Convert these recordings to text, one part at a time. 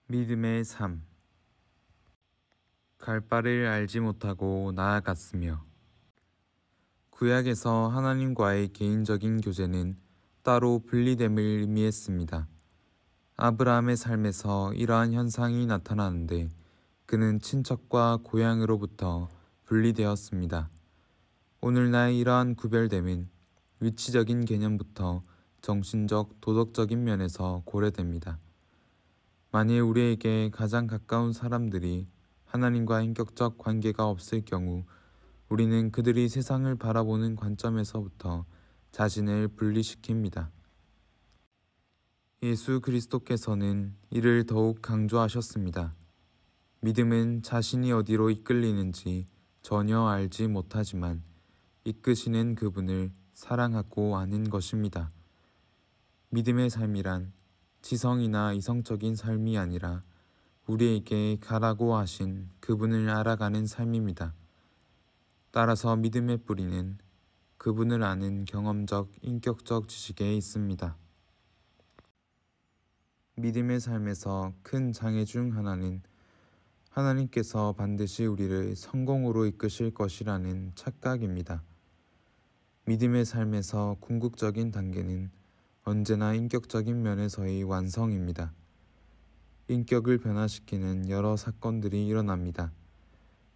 믿음의 삶. 갈 바를 알지 못하고 나아갔으며. 구약에서 하나님과의 개인적인 교제는 따로 분리됨을 의미했습니다. 아브라함의 삶에서 이러한 현상이 나타나는데 그는 친척과 고향으로부터 분리되었습니다. 오늘날 이러한 구별됨은 위치적인 개념부터 정신적, 도덕적인 면에서 고려됩니다. 만일 우리에게 가장 가까운 사람들이 하나님과 인격적 관계가 없을 경우 우리는 그들이 세상을 바라보는 관점에서부터 자신을 분리시킵니다. 예수 그리스도께서는 이를 더욱 강조하셨습니다. 믿음은 자신이 어디로 이끌리는지 전혀 알지 못하지만 이끄시는 그분을 사랑하고 아는 것입니다. 믿음의 삶이란 지성이나 이성적인 삶이 아니라 우리에게 가라고 하신 그분을 알아가는 삶입니다. 따라서 믿음의 뿌리는 그분을 아는 경험적, 인격적 지식에 있습니다. 믿음의 삶에서 큰 장애 중 하나는 하나님께서 반드시 우리를 성공으로 이끄실 것이라는 착각입니다. 믿음의 삶에서 궁극적인 단계는 언제나 인격적인 면에서의 완성입니다. 인격을 변화시키는 여러 사건들이 일어납니다.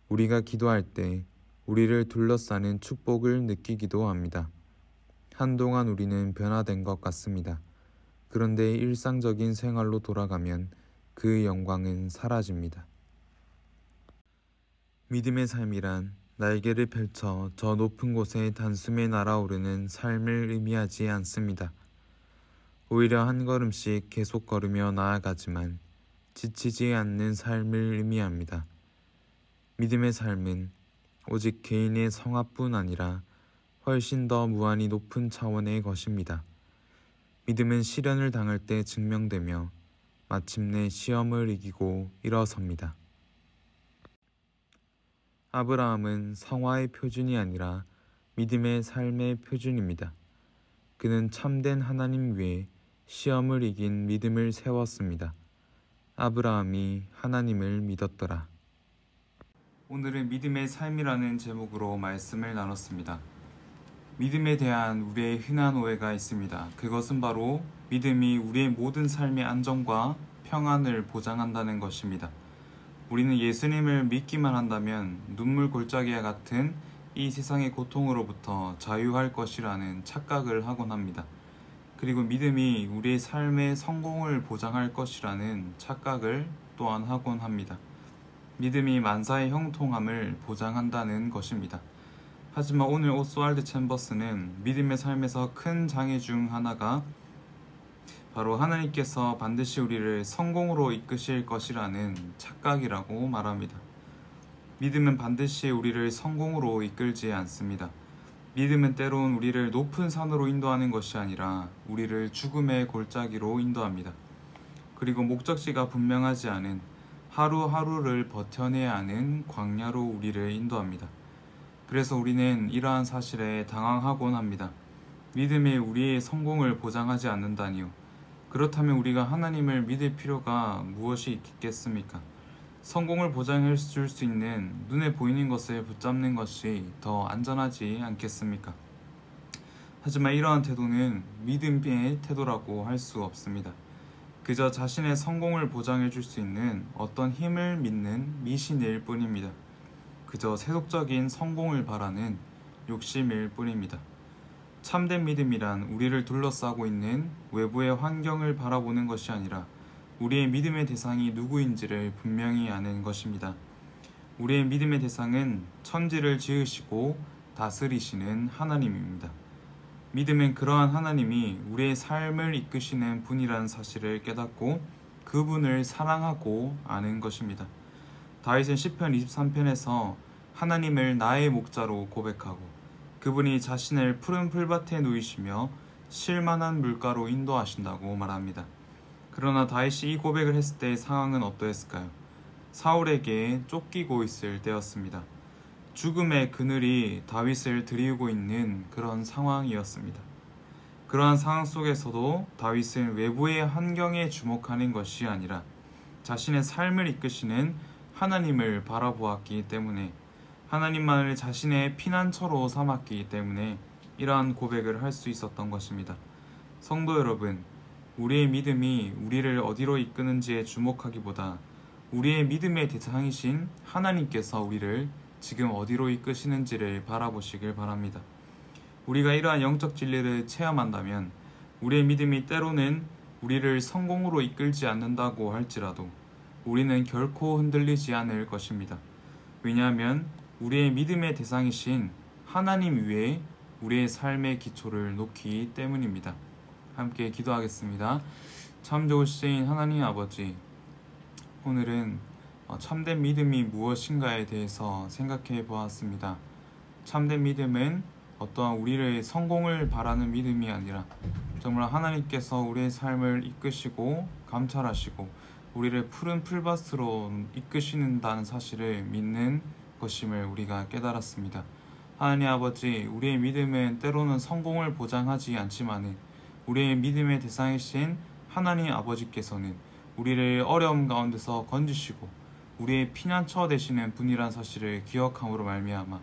우리가 기도할 때 우리를 둘러싸는 축복을 느끼기도 합니다. 한동안 우리는 변화된 것 같습니다. 그런데 일상적인 생활로 돌아가면 그 영광은 사라집니다. 믿음의 삶이란 날개를 펼쳐 저 높은 곳에 단숨에 날아오르는 삶을 의미하지 않습니다. 오히려 한 걸음씩 계속 걸으며 나아가지만 지치지 않는 삶을 의미합니다. 믿음의 삶은 오직 개인의 성화뿐 아니라 훨씬 더 무한히 높은 차원의 것입니다. 믿음은 시련을 당할 때 증명되며 마침내 시험을 이기고 일어섭니다. 아브라함은 성화의 표준이 아니라 믿음의 삶의 표준입니다. 그는 참된 하나님 위에 시험을 이긴 믿음을 세웠습니다. 아브라함이 하나님을 믿었더라. 오늘은 믿음의 삶이라는 제목으로 말씀을 나눴습니다. 믿음에 대한 우리의 흔한 오해가 있습니다. 그것은 바로 믿음이 우리의 모든 삶의 안정과 평안을 보장한다는 것입니다. 우리는 예수님을 믿기만 한다면 눈물 골짜기와 같은 이 세상의 고통으로부터 자유할 것이라는 착각을 하곤 합니다. 그리고 믿음이 우리의 삶의 성공을 보장할 것이라는 착각을 또한 하곤 합니다. 믿음이 만사의 형통함을 보장한다는 것입니다. 하지만 오늘 오스왈드 챔버스는 믿음의 삶에서 큰 장애 중 하나가 바로 하나님께서 반드시 우리를 성공으로 이끄실 것이라는 착각이라고 말합니다. 믿음은 반드시 우리를 성공으로 이끌지 않습니다. 믿음은 때론 우리를 높은 산으로 인도하는 것이 아니라 우리를 죽음의 골짜기로 인도합니다. 그리고 목적지가 분명하지 않은 하루하루를 버텨내야 하는 광야로 우리를 인도합니다. 그래서 우리는 이러한 사실에 당황하곤 합니다. 믿음이 우리의 성공을 보장하지 않는다니요. 그렇다면 우리가 하나님을 믿을 필요가 무엇이 있겠습니까? 성공을 보장해 줄 수 있는 눈에 보이는 것을 붙잡는 것이 더 안전하지 않겠습니까? 하지만 이러한 태도는 믿음의 태도라고 할 수 없습니다. 그저 자신의 성공을 보장해 줄 수 있는 어떤 힘을 믿는 미신일 뿐입니다. 그저 세속적인 성공을 바라는 욕심일 뿐입니다. 참된 믿음이란 우리를 둘러싸고 있는 외부의 환경을 바라보는 것이 아니라 우리의 믿음의 대상이 누구인지를 분명히 아는 것입니다. 우리의 믿음의 대상은 천지를 지으시고 다스리시는 하나님입니다. 믿음은 그러한 하나님이 우리의 삶을 이끄시는 분이라는 사실을 깨닫고 그분을 사랑하고 아는 것입니다. 다윗은 시편 23편에서 하나님을 나의 목자로 고백하고 그분이 자신을 푸른 풀밭에 누이시며 쉴만한 물가로 인도하신다고 말합니다. 그러나 다윗이 이 고백을 했을 때의 상황은 어떠했을까요? 사울에게 쫓기고 있을 때였습니다. 죽음의 그늘이 다윗을 드리우고 있는 그런 상황이었습니다. 그러한 상황 속에서도 다윗은 외부의 환경에 주목하는 것이 아니라 자신의 삶을 이끄시는 하나님을 바라보았기 때문에, 하나님만을 자신의 피난처로 삼았기 때문에 이러한 고백을 할 수 있었던 것입니다. 성도 여러분, 우리의 믿음이 우리를 어디로 이끄는지에 주목하기보다 우리의 믿음의 대상이신 하나님께서 우리를 지금 어디로 이끄시는지를 바라보시길 바랍니다. 우리가 이러한 영적 진리를 체험한다면 우리의 믿음이 때로는 우리를 성공으로 이끌지 않는다고 할지라도 우리는 결코 흔들리지 않을 것입니다. 왜냐하면 우리의 믿음의 대상이신 하나님 위에 우리의 삶의 기초를 놓기 때문입니다. 함께 기도하겠습니다. 참 좋으신 하나님 아버지, 오늘은 참된 믿음이 무엇인가에 대해서 생각해 보았습니다. 참된 믿음은 어떠한 우리의 성공을 바라는 믿음이 아니라 정말 하나님께서 우리의 삶을 이끄시고 감찰하시고 우리를 푸른 풀밭으로 이끄시는다는 사실을 믿는 것임을 우리가 깨달았습니다. 하나님 아버지, 우리의 믿음은 때로는 성공을 보장하지 않지만 우리의 믿음의 대상이신 하나님 아버지께서는 우리를 어려움 가운데서 건지시고 우리의 피난처 되시는 분이란 사실을 기억함으로 말미암아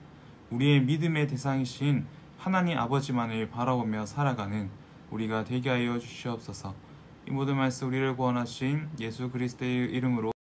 우리의 믿음의 대상이신 하나님 아버지만을 바라보며 살아가는 우리가 되게 하여 주시옵소서. 이 모든 말씀 우리를 구원하신 예수 그리스도의 이름으로